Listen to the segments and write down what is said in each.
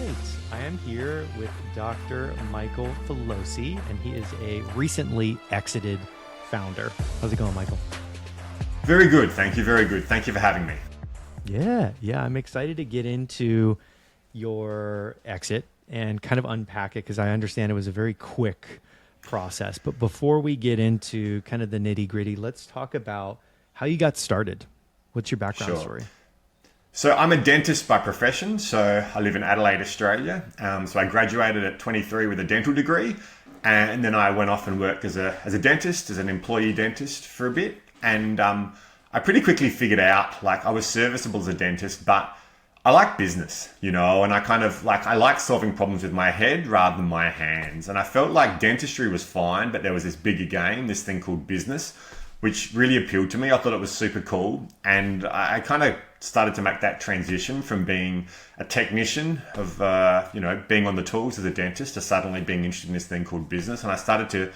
right. I am here with Dr. Michael Filosi, and he is a recently exited founder. How's it going, Michael? Very good. Thank you. Very good. Thank you for having me. Yeah. I'm excited to get into your exit and kind of unpack it because I understand it was a very quick process. But before we get into kind of the nitty gritty, let's talk about how you got started. What's your background story? So I'm a dentist by profession. So I live in Adelaide, Australia. So I graduated at 23 with a dental degree. And then I went off and worked as a dentist, as an employee dentist for a bit. And I pretty quickly figured out, like, I was serviceable as a dentist, but I like business, and I like solving problems with my head rather than my hands. And I felt like dentistry was fine, but there was this bigger game, this thing called business, which really appealed to me. I thought it was super cool. And I kind of started to make that transition from being a technician of, being on the tools as a dentist to suddenly being interested in this thing called business. And I started to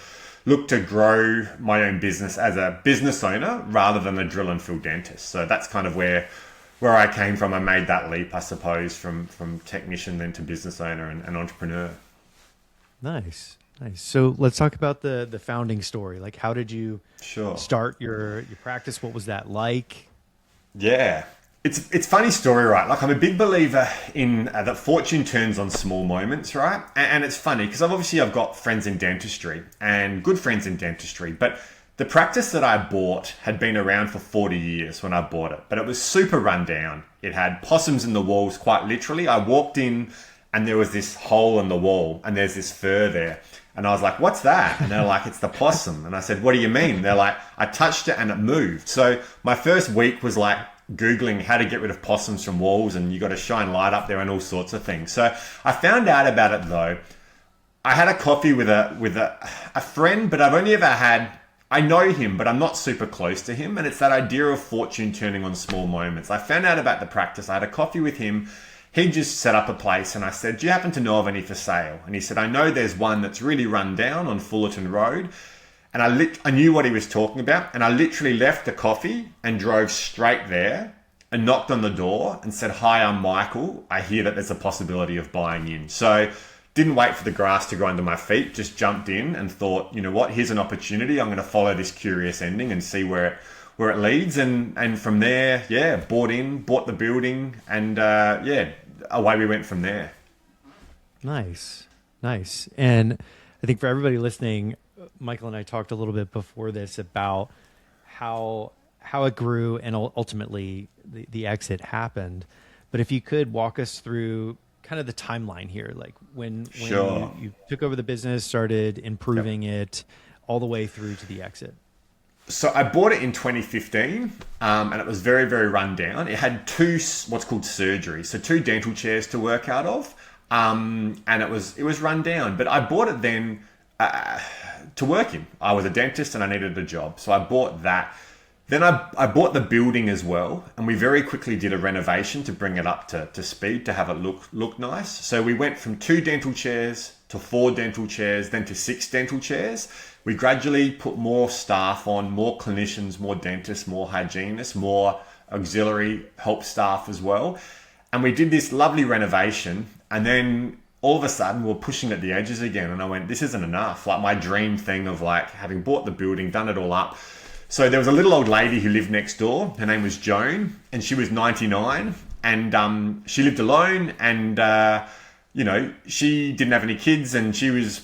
look to grow my own business as a business owner rather than a drill and fill dentist. So that's kind of where I came from. I made that leap, I suppose, from technician then to business owner and entrepreneur. Nice. So let's talk about the founding story. Like, how did you start your practice? What was that like? Yeah. It's funny story, right? Like, I'm a big believer in that fortune turns on small moments, right? And it's funny because I've got friends in dentistry and good friends in dentistry, but the practice that I bought had been around for 40 years when I bought it, but it was super run down. It had possums in the walls, quite literally. I walked in and there was this hole in the wall and there's this fur there. And I was like, what's that? And they're like, it's the possum. And I said, what do you mean? They're like, I touched it and it moved. So my first week was like Googling how to get rid of possums from walls, and you got to shine light up there and all sorts of things. So I found out about it though. I had a coffee with a friend, but I know him, but I'm not super close to him. And it's that idea of fortune turning on small moments. I found out about the practice. I had a coffee with him. He just set up a place and I said, do you happen to know of any for sale? And he said, I know there's one that's really run down on Fullerton Road. And I knew what he was talking about. And I literally left the coffee and drove straight there and knocked on the door and said, hi, I'm Michael. I hear that there's a possibility of buying in. So didn't wait for the grass to grow under my feet, just jumped in and thought, you know what, here's an opportunity. I'm going to follow this curious ending and see where it leads. And from there, bought the building and away we went from there. Nice. And I think for everybody listening, Michael and I talked a little bit before this about how it grew and ultimately the exit happened. But if you could walk us through kind of the timeline here, like when you took over the business, started improving it all the way through to the exit. So I bought it in 2015 and it was very, very run down. It had what's called surgeries, so 2 dental chairs to work out of, and it was run down. But I bought it then to work in. I was a dentist and I needed a job, so I bought that. Then I bought the building as well, and we very quickly did a renovation to bring it up to speed, to have it look nice. So we went from 2 dental chairs to 4 dental chairs, then to 6 dental chairs. We gradually put more staff on, more clinicians, more dentists, more hygienists, more auxiliary help staff as well. And we did this lovely renovation, and then all of a sudden we're pushing at the edges again. And I went, this isn't enough. Like, my dream thing of like having bought the building, done it all up. So there was a little old lady who lived next door. Her name was Joan, and she was 99, and she lived alone, and she didn't have any kids, and she was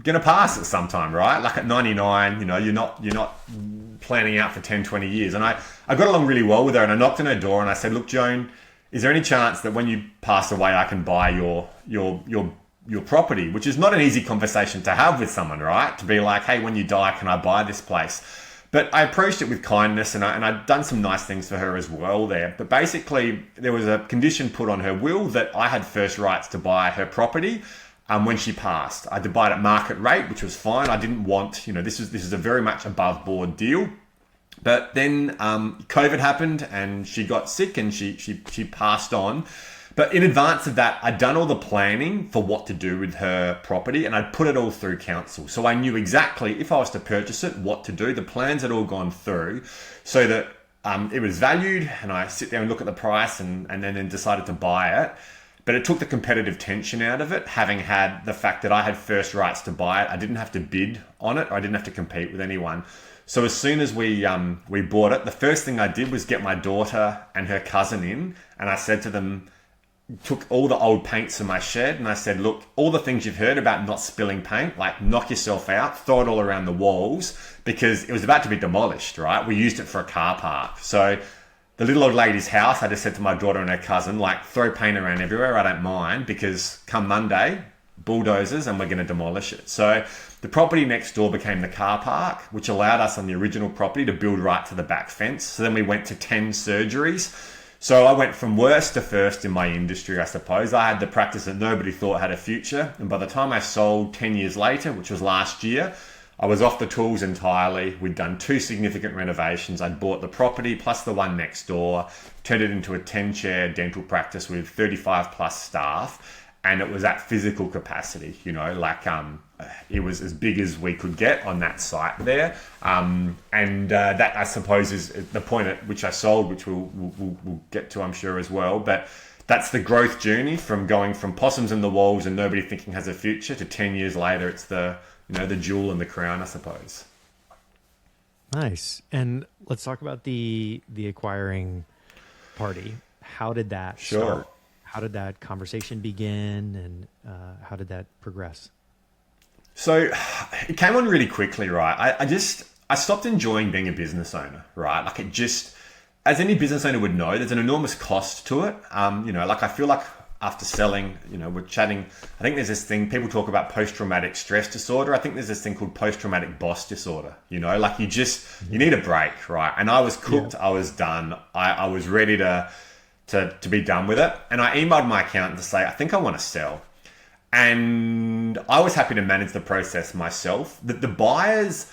gonna pass at some time, right? Like at 99, you're not planning out for 10, 20 years. And I got along really well with her, and I knocked on her door and I said, look, Joan, is there any chance that when you pass away, I can buy your property? Which is not an easy conversation to have with someone, right? To be like, hey, when you die, can I buy this place? But I approached it with kindness, and I'd done some nice things for her as well there. But basically, there was a condition put on her will that I had first rights to buy her property when she passed. I had to buy it at market rate, which was fine. I didn't want, this is a very much above board deal. But then COVID happened, and she got sick, and she passed on. But in advance of that, I'd done all the planning for what to do with her property, and I'd put it all through council. So I knew exactly if I was to purchase it, what to do. The plans had all gone through so that it was valued, and I sit there and look at the price and then decided to buy it. But it took the competitive tension out of it, having had the fact that I had first rights to buy it. I didn't have to bid on it. Or I didn't have to compete with anyone. So as soon as we bought it, the first thing I did was get my daughter and her cousin in, and I said to them, took all the old paints in my shed, and I said, look, all the things you've heard about not spilling paint, like knock yourself out, throw it all around the walls, because it was about to be demolished, right? We used it for a car park. So the little old lady's house, I just said to my daughter and her cousin, like, throw paint around everywhere, I don't mind, because come Monday, bulldozers, and we're going to demolish it. So the property next door became the car park, which allowed us on the original property to build right to the back fence. So then we went to 10 surgeries. So I went from worst to first in my industry, I suppose. I had the practice that nobody thought had a future. And by the time I sold 10 years later, which was last year, I was off the tools entirely. We'd done 2 significant renovations. I'd bought the property plus the one next door, turned it into a 10-chair dental practice with 35 plus staff. And it was at physical capacity, you know, like it was as big as we could get on that site there. That, I suppose, is the point at which I sold, which we'll get to, I'm sure, as well. But that's the growth journey from going from possums in the walls and nobody thinking has a future to 10 years later, it's the jewel in the crown, I suppose. Nice. And let's talk about the acquiring party. How did that start? How did that conversation begin, and how did that progress? So it came on really quickly, right? I stopped enjoying being a business owner, right? Like it just, as any business owner would know, there's an enormous cost to it. Like I feel like after selling, we're chatting, I think there's this thing, people talk about post-traumatic stress disorder. I think there's this thing called post-traumatic boss disorder, like you need a break, right? And I was cooked, I was done. I was ready to be done with it. And I emailed my accountant to say, I think I want to sell. And I was happy to manage the process myself. The buyers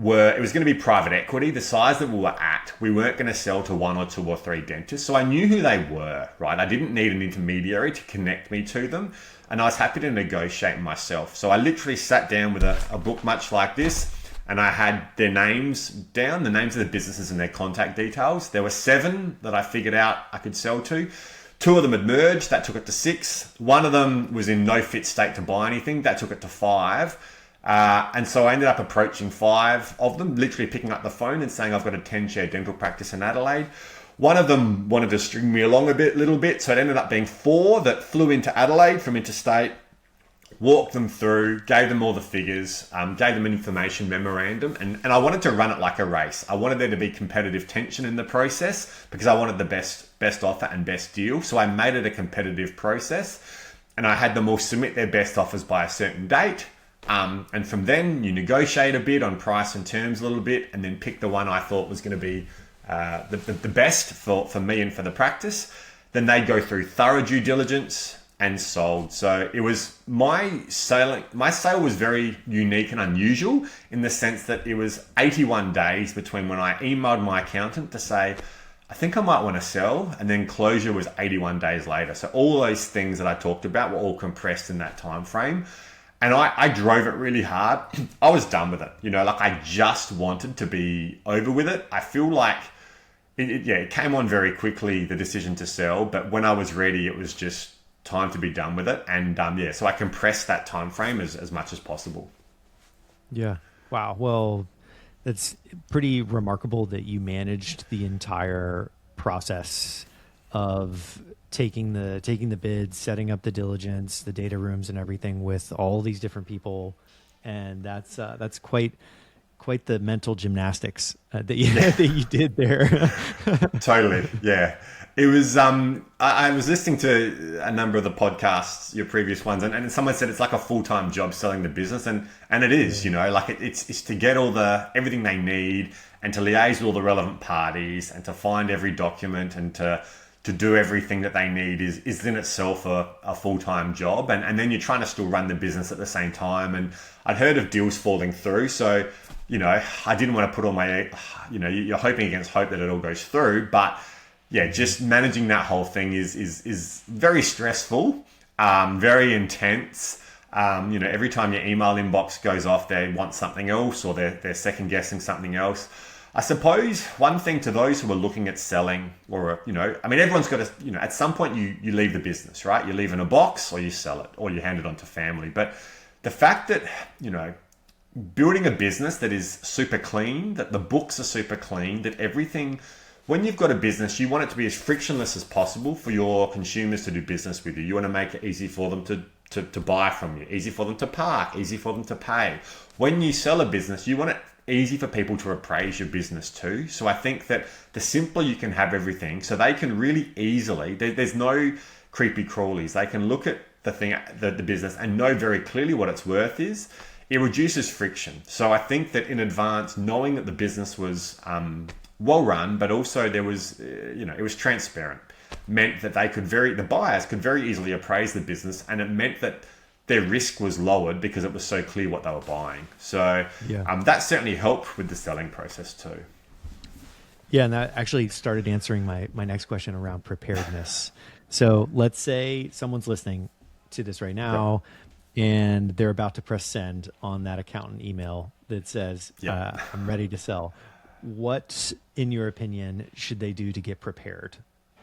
it was going to be private equity. The size that we were at, we weren't going to sell to 1 or 2 or 3 dentists. So I knew who they were, right? I didn't need an intermediary to connect me to them. And I was happy to negotiate myself. So I literally sat down with a book much like this, and I had their names down, the names of the businesses and their contact details. There were 7 that I figured out I could sell to. 2 of them had merged. That took it to 6. 1 of them was in no fit state to buy anything. That took it to 5. And so I ended up approaching 5 of them, literally picking up the phone and saying, I've got a 10-chair dental practice in Adelaide. 1 of them wanted to string me along a little bit. So it ended up being 4 that flew into Adelaide from interstate. Walked them through, gave them all the figures, gave them an information memorandum, and I wanted to run it like a race. I wanted there to be competitive tension in the process because I wanted the best offer and best deal. So I made it a competitive process, and I had them all submit their best offers by a certain date. And from then, you negotiate a bit on price and terms a little bit, and then pick the one I thought was going to be the best for me and for the practice. Then they go through thorough due diligence and sold. So it was my sale was very unique and unusual in the sense that it was 81 days between when I emailed my accountant to say, I think I might want to sell, and then closure was 81 days later. So all those things that I talked about were all compressed in that time frame. And I drove it really hard. I was done with it. I just wanted to be over with it. I feel like it came on very quickly, the decision to sell, but when I was ready, it was just time to be done with it. And so I compressed that time frame as much as possible. Yeah. Wow. Well, it's pretty remarkable that you managed the entire process of taking the bids, setting up the diligence, the data rooms and everything with all these different people. And that's quite the mental gymnastics that you did there. Totally. Yeah. It was, I was listening to a number of the podcasts, your previous ones, and someone said it's like a full-time job selling the business. And it is, it's to get everything they need and to liaise with all the relevant parties and to find every document and to do everything that they need is in itself a full-time job. And then you're trying to still run the business at the same time. And I'd heard of deals falling through. So, I didn't want to put all my, you're hoping against hope that it all goes through. But yeah, just managing that whole thing is very stressful, very intense. Every time your email inbox goes off, they want something else or they're second guessing something else. I suppose one thing to those who are looking at selling, or, I mean, everyone's got to, at some point you leave the business, right? You leave in a box, or you sell it, or you hand it on to family. But the fact that, building a business that is super clean, that the books are super clean, that everything, when you've got a business, you want it to be as frictionless as possible for your consumers to do business with you. You want to make it easy for them to buy from you, easy for them to park, easy for them to pay. When you sell a business, you want it easy for people to appraise your business too. So I think that the simpler you can have everything, so they can really easily, there's no creepy crawlies. They can look at the business and know very clearly what its worth is. It reduces friction. So I think that in advance, knowing that the business was well run, but also there was, it was transparent, meant that the buyers could very easily appraise the business, and it meant that their risk was lowered because it was so clear what they were buying. So that certainly helped with the selling process too. Yeah, and that actually started answering my next question around preparedness. So let's say someone's listening to this right now, and they're about to press send on that accountant email that says, I'm ready to sell. What, in your opinion, should they do to get prepared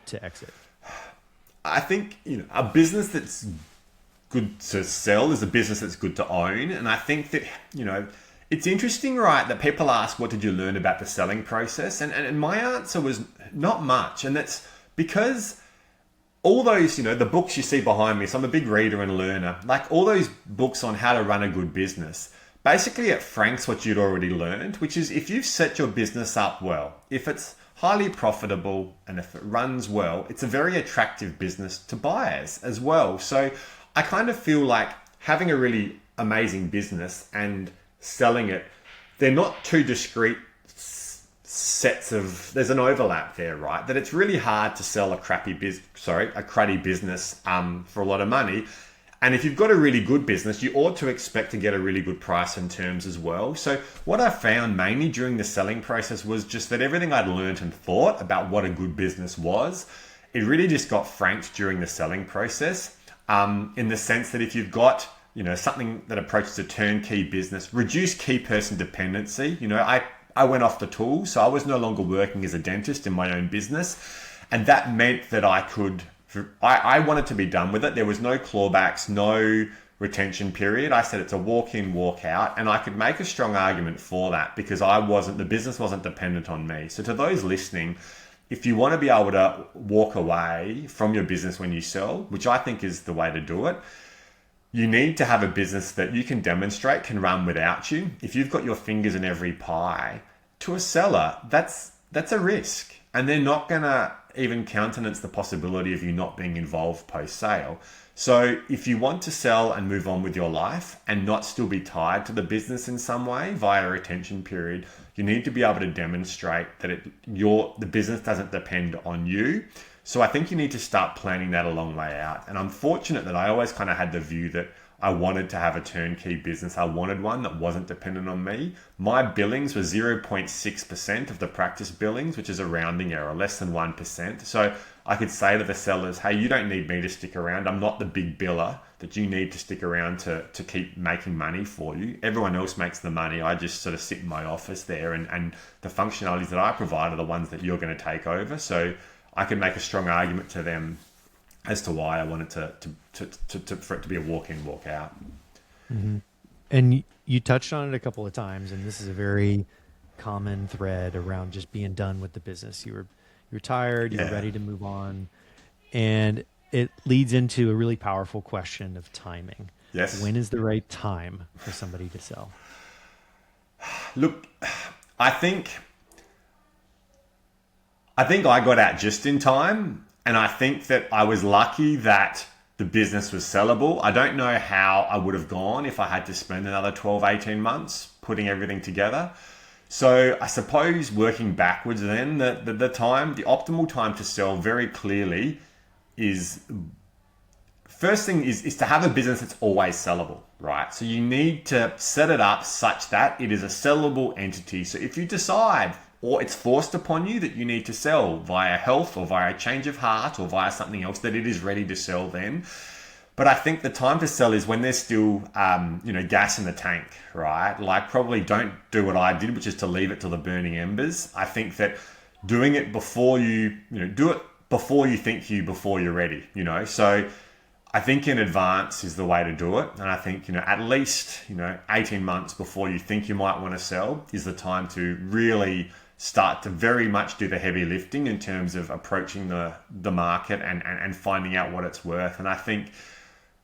to exit? I think, a business that's good to sell is a business that's good to own. And I think that, it's interesting, right, that people ask, what did you learn about the selling process? And my answer was not much. And that's because all those, the books you see behind me, so I'm a big reader and learner, like all those books on how to run a good business, basically it franks what you'd already learned, which is if you've set your business up well, if it's highly profitable and if it runs well, it's a very attractive business to buyers as well. So I kind of feel like having a really amazing business and selling it, they're not two discrete sets of, there's an overlap there, right? That it's really hard to sell a cruddy business for a lot of money. And if you've got a really good business, you ought to expect to get a really good price and terms as well. So what I found mainly during the selling process was just that everything I'd learned and thought about what a good business was, it really just got franked during the selling process. In the sense that if you've got, something that approaches a turnkey business, reduce key person dependency. I went off the tools, so I was no longer working as a dentist in my own business. And that meant that I wanted to be done with it. There was no clawbacks, no retention period. I said it's a walk in, walk out. And I could make a strong argument for that because the business wasn't dependent on me. So to those listening, if you want to be able to walk away from your business when you sell, which I think is the way to do it, you need to have a business that you can demonstrate can run without you. If you've got your fingers in every pie, to a seller, that's a risk. And they're not going to even countenance the possibility of you not being involved post-sale. So if you want to sell and move on with your life and not still be tied to the business in some way via a retention period, you need to be able to demonstrate that the business doesn't depend on you. So I think you need to start planning that a long way out. And I'm fortunate that I always kind of had the view that I wanted to have a turnkey business. I wanted one that wasn't dependent on me. My billings were 0.6% of the practice billings, which is a rounding error, less than 1%. So I could say to the sellers, hey, you don't need me to stick around. I'm not the big biller that you need to stick around to keep making money for you. Everyone else makes the money. I just sort of sit in my office there, and the functionalities that I provide are the ones that you're going to take over. So I could make a strong argument to them as to why I wanted for it to be a walk in, walk out. Mm-hmm. And you touched on it a couple of times, and this is a very common thread around just being done with the business. You were tired, you were ready to move on, and it leads into a really powerful question of timing. Yes. When is the right time for somebody to sell? Look, I think I got out just in time. And I think that I was lucky that the business was sellable. I don't know how I would have gone if I had to spend another 12, 18 months putting everything together. So I suppose working backwards then, the optimal time to sell very clearly is, first thing is to have a business that's always sellable, right? So you need to set it up such that it is a sellable entity. So if you decide, or it's forced upon you that you need to sell via health or via change of heart or via something else, that it is ready to sell then. But I think the time to sell is when there's still, gas in the tank, right? Like probably don't do what I did, which is to leave it till the burning embers. I think that doing it before do it before you think before you're ready, So I think in advance is the way to do it. And I think, at least, 18 months before you think you might want to sell is the time to really start to very much do the heavy lifting in terms of approaching the market and finding out what it's worth. And I think,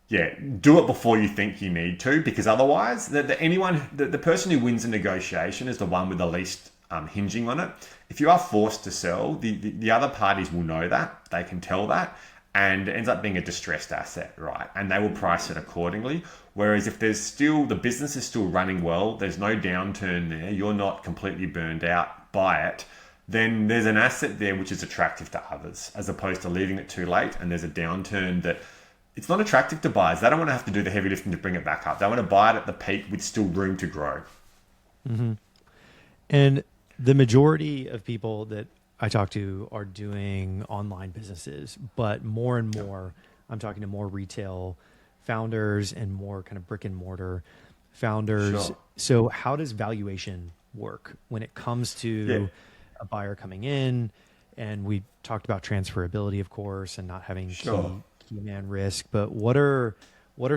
do it before you think you need to, because otherwise the person who wins a negotiation is the one with the least hinging on it. If you are forced to sell, the other parties will know that, they can tell that, and it ends up being a distressed asset, right? And they will price it accordingly. Whereas if the business is still running well, there's no downturn there, you're not completely burned out by it, then there's an asset there which is attractive to others, as opposed to leaving it too late and there's a downturn that it's not attractive to buyers. They don't want to have to do the heavy lifting to bring it back up. They want to buy it at the peak with still room to grow. Mm-hmm. And the majority of people that I talk to are doing online businesses, but more and more, I'm talking to more retail founders and more kind of brick and mortar founders. Sure. So how does valuation work when it comes to a buyer coming in? And we talked about transferability, of course, and not having key man risk, but what are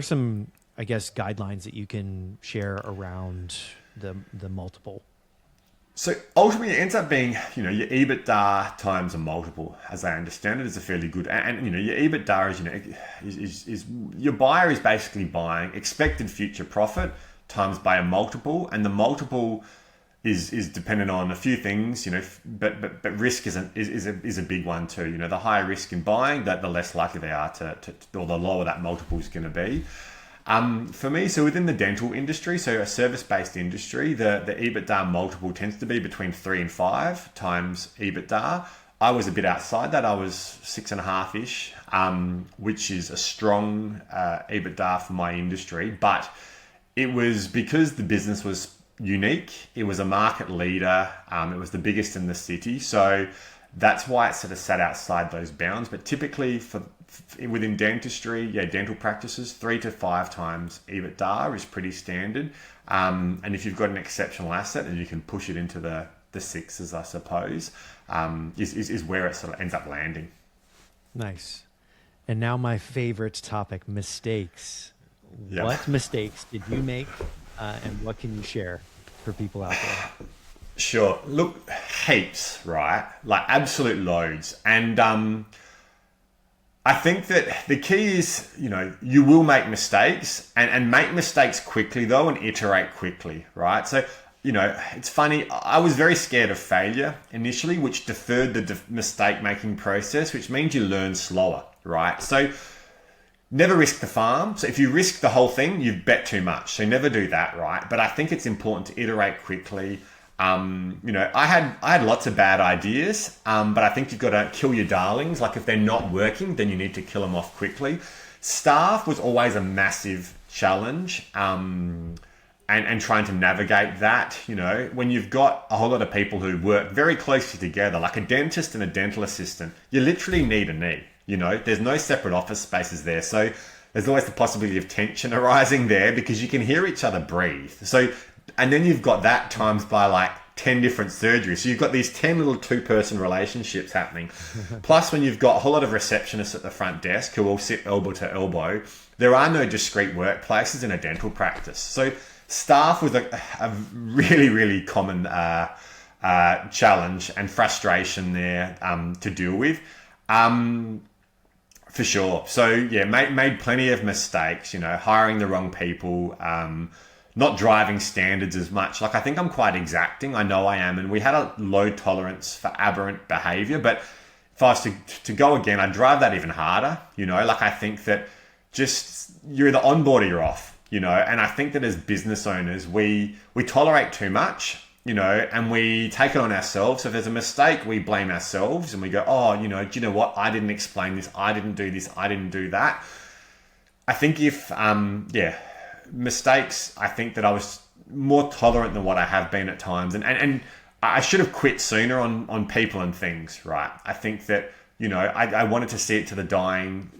some, I guess, guidelines that you can share around the multiple? So ultimately it ends up being, your EBITDA times a multiple, as I understand it, is a fairly good, and your EBITDA is your buyer is basically buying expected future profit times by a multiple, and the multiple is dependent on a few things, but risk is a big one too. The higher risk in buying, that the less likely they are to or the lower that multiple is going to be. For me, so within the dental industry, so a service-based industry, the EBITDA multiple tends to be between 3 and 5 times EBITDA. I was a bit outside that. I was 6.5-ish, which is a strong EBITDA for my industry. But it was because the business was unique. It was a market leader. It was the biggest in the city. So that's why it sort of sat outside those bounds. But typically within dentistry, dental practices, 3 to 5 times EBITDA is pretty standard. And if you've got an exceptional asset and you can push it into the sixes, I suppose, is where it sort of ends up landing. Nice. And now my favorite topic, mistakes. Yep. What mistakes did you make, and what can you share for people out there? Sure. Look, heaps, right? Like absolute loads. And I think that the key is, you will make mistakes and make mistakes quickly though, and iterate quickly, right? So, it's funny. I was very scared of failure initially, which deferred the mistake making process, which means you learn slower, right? So never risk the farm. So if you risk the whole thing, you've bet too much. So never do that, right? But I think it's important to iterate quickly. I had lots of bad ideas, but I think you've got to kill your darlings. Like if they're not working, then you need to kill them off quickly. Staff was always a massive challenge, and trying to navigate that. When you've got a whole lot of people who work very closely together, like a dentist and a dental assistant, you literally need a knee. There's no separate office spaces there, so there's always the possibility of tension arising there because you can hear each other breathe. So. And then you've got that times by like 10 different surgeries. So you've got these 10 little 2-person relationships happening. Plus, when you've got a whole lot of receptionists at the front desk who all sit elbow to elbow, there are no discrete workplaces in a dental practice. So staff was a really, really common challenge and frustration there to deal with. For sure. So made plenty of mistakes, hiring the wrong people, not driving standards as much. Like I think I'm quite exacting. I know I am. And we had a low tolerance for aberrant behavior. But if I was to go again, I'd drive that even harder. Like I think that just you're either on board or you're off, and I think that as business owners, we tolerate too much, and we take it on ourselves. So if there's a mistake, we blame ourselves and we go, do you know what? I didn't explain this. I didn't do this. I didn't do that. I think if, mistakes, I think that I was more tolerant than what I have been at times, and I should have quit sooner on people and things, right? I think that I wanted to see it to the dying,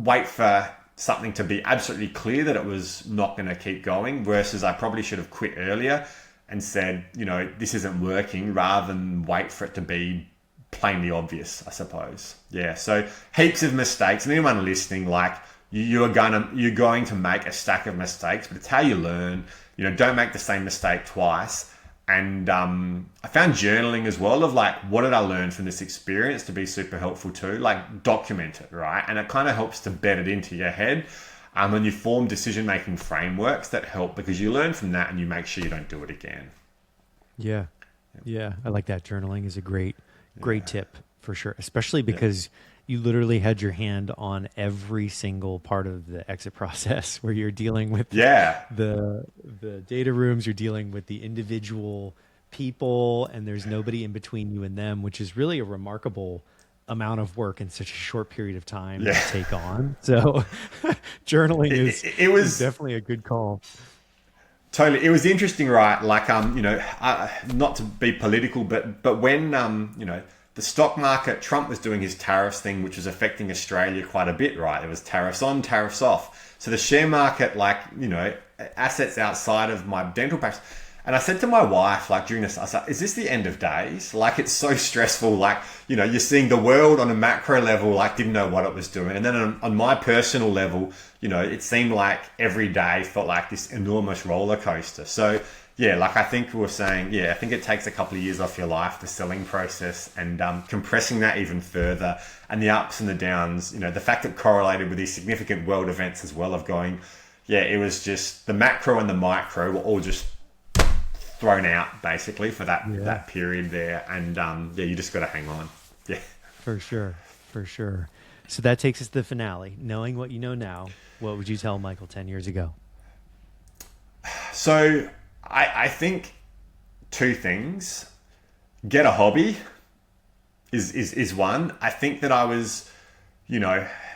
wait for something to be absolutely clear that it was not going to keep going, versus I probably should have quit earlier and said, this isn't working, rather than wait for it to be plainly obvious, I suppose. Yeah. So heaps of mistakes, and anyone listening, like, you're going to make a stack of mistakes, but it's how you learn. Don't make the same mistake twice. And I found journaling as well, of like, what did I learn from this experience, to be super helpful too. Like, document it, right? And it kind of helps to bed it into your head. When you form decision-making frameworks that help, because you learn from that and you make sure you don't do it again. Yeah. Yeah. I like that. Journaling is a great tip for sure, especially because you literally had your hand on every single part of the exit process, where you're dealing with the data rooms, you're dealing with the individual people, and there's nobody in between you and them, which is really a remarkable amount of work in such a short period of time to take on. So journaling is definitely a good call. Totally. It was interesting, right? Like, not to be political, but when, the stock market, Trump was doing his tariffs thing, which was affecting Australia quite a bit, right? It was tariffs on, tariffs off. So the share market, like, assets outside of my dental practice. And I said to my wife, like, during this, I said, is this the end of days? Like, it's so stressful. Like, you're seeing the world on a macro level, like, didn't know what it was doing. And then on my personal level, it seemed like every day felt like this enormous roller coaster. So, yeah, like, I think we were saying, I think it takes a couple of years off your life, the selling process, and compressing that even further, and the ups and the downs, the fact that correlated with these significant world events as well, of going, it was just the macro and the micro were all just thrown out basically for that period there. And you just got to hang on. Yeah. For sure. So that takes us to the finale. Knowing what you know now, what would you tell Michael 10 years ago? So I think two things. Get a hobby is one. I think that I was,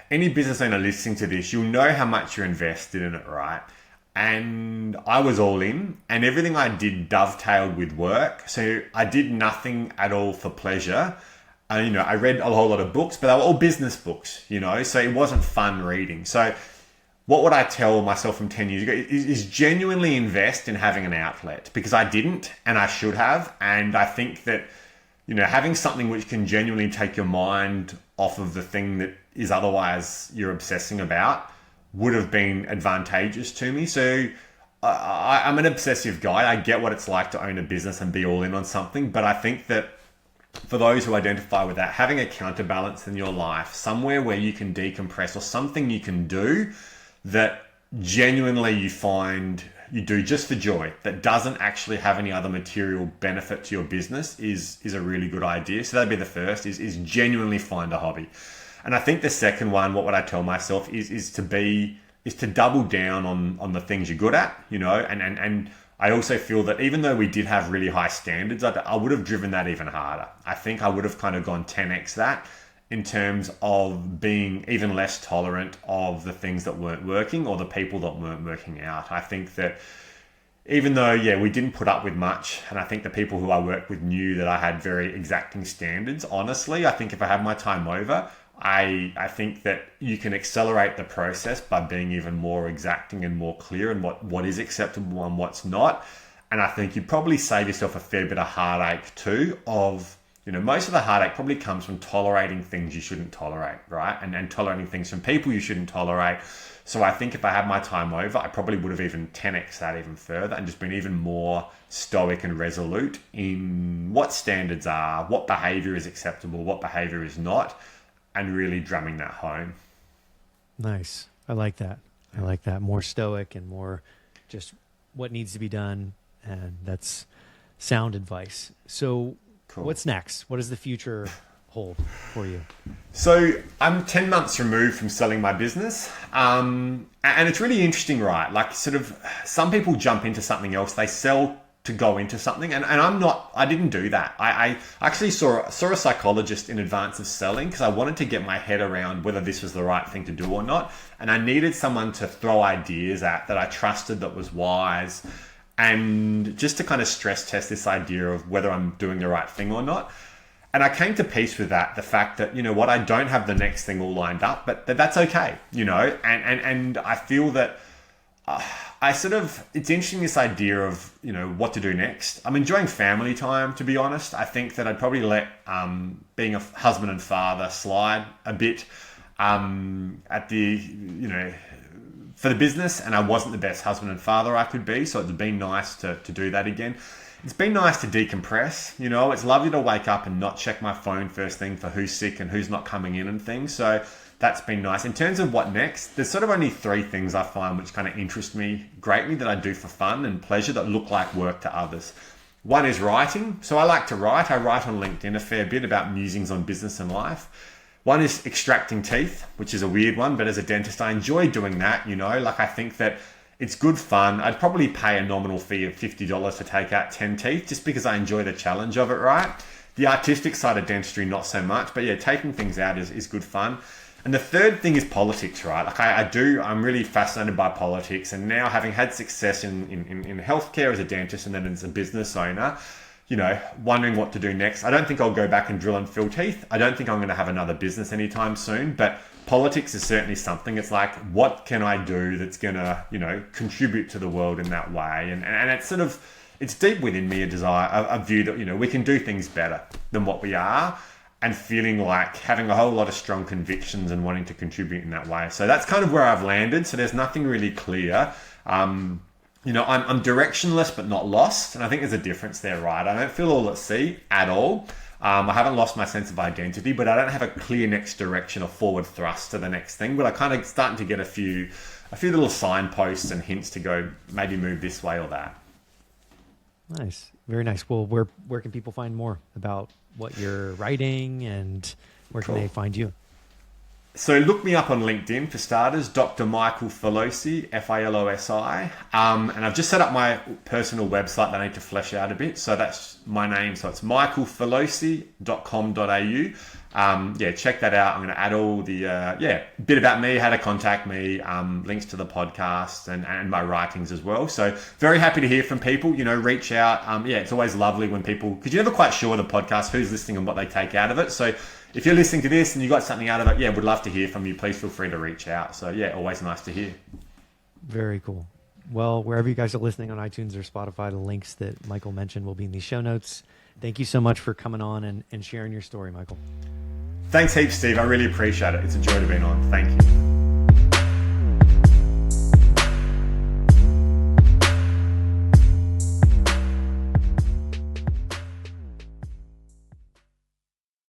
any business owner listening to this, you'll know how much you're invested in it, right? And I was all in, and everything I did dovetailed with work. So I did nothing at all for pleasure. I read a whole lot of books, but they were all business books, so it wasn't fun reading. So what would I tell myself from 10 years ago is genuinely invest in having an outlet, because I didn't, and I should have. And I think that, having something which can genuinely take your mind off of the thing that is otherwise you're obsessing about would have been advantageous to me. So I'm an obsessive guy. I get what it's like to own a business and be all in on something. But I think that for those who identify with that, having a counterbalance in your life, somewhere where you can decompress, or something you can do that genuinely you find you do just for joy, that doesn't actually have any other material benefit to your business, is a really good idea. So that'd be the first, is genuinely find a hobby. And I think the second one, what would I tell myself is to double down on the things you're good at, and I also feel that even though we did have really high standards, I would have driven that even harder. I think I would have kind of gone 10x that, in terms of being even less tolerant of the things that weren't working, or the people that weren't working out. I think that even though, we didn't put up with much, and I think the people who I worked with knew that I had very exacting standards, honestly, I think if I had my time over, I think that you can accelerate the process by being even more exacting and more clear in what is acceptable and what's not. And I think you'd probably save yourself a fair bit of heartache too, of, most of the heartache probably comes from tolerating things you shouldn't tolerate, right? And tolerating things from people you shouldn't tolerate. So I think if I had my time over, I probably would have even 10x that even further, and just been even more stoic and resolute in what standards are, what behavior is acceptable, what behavior is not, and really drumming that home. Nice. I like that. More stoic and more just what needs to be done. And that's sound advice. So cool. What's next? What does the future hold for you? So I'm 10 months removed from selling my business. And it's really interesting, right? Like, sort of, some people jump into something else. They sell to go into something, and I didn't do that. I actually saw a psychologist in advance of selling, because I wanted to get my head around whether this was the right thing to do or not, and I needed someone to throw ideas at that I trusted, that was wise, and just to kind of stress test this idea of whether I'm doing the right thing or not. And I came to peace with that, the fact that, you know what, I don't have the next thing all lined up, but that's okay, you know, and I feel that it's interesting, this idea of, you know, what to do next. I'm enjoying family time, to be honest. I think that I'd probably let being a husband and father slide a bit at the, you know, for the business, and I wasn't the best husband and father I could be, so it's been nice to do that again. It's been nice to decompress, you know. It's lovely to wake up and not check my phone first thing for who's sick and who's not coming in and things. So that's been nice. In terms of what next, there's sort of only 3 things I find which kind of interest me greatly that I do for fun and pleasure that look like work to others. One is writing. So I like to write. I write on LinkedIn a fair bit about musings on business and life. One is extracting teeth, which is a weird one, but as a dentist, I enjoy doing that, you know. Like, I think that it's good fun. I'd probably pay a nominal fee of $50 to take out 10 teeth just because I enjoy the challenge of it, right? The artistic side of dentistry, not so much. But yeah, taking things out is good fun. And the third thing is politics, right? Like, I'm really fascinated by politics. And now, having had success in healthcare as a dentist and then as a business owner, you know, wondering what to do next. I don't think I'll go back and drill and fill teeth. I don't think I'm going to have another business anytime soon, but politics is certainly something. It's like, what can I do that's going to, you know, contribute to the world in that way? And it's sort of, it's deep within me, a desire, a view that, you know, we can do things better than what we are, and feeling like having a whole lot of strong convictions and wanting to contribute in that way. So that's kind of where I've landed. So there's nothing really clear. You know, I'm directionless but not lost, and I think there's a difference there, right? I don't feel all at sea at all. I haven't lost my sense of identity, but I don't have a clear next direction or forward thrust to the next thing. But I kind of starting to get a few little signposts and hints to go maybe move this way or that. Nice, very nice. Well, where can people find more about what you're writing, and where can they find you? So look me up on LinkedIn for starters, Dr. Michael Filosi, Filosi. And I've just set up my personal website that I need to flesh out a bit. So that's my name. So it's michaelfilosi.com.au. Yeah, check that out. I'm going to add all the, bit about me, how to contact me, links to the podcast and my writings as well. So very happy to hear from people, you know, reach out. It's always lovely when people, because you're never quite sure the podcast, who's listening and what they take out of it. So if you're listening to this and you got something out of it, would love to hear from you. Please feel free to reach out. So always nice to hear. Very cool. Well, wherever you guys are listening on iTunes or Spotify, the links that Michael mentioned will be in the show notes. Thank you so much for coming on and sharing your story, Michael. Thanks heaps, Steve. I really appreciate it. It's a joy to be on. Thank you.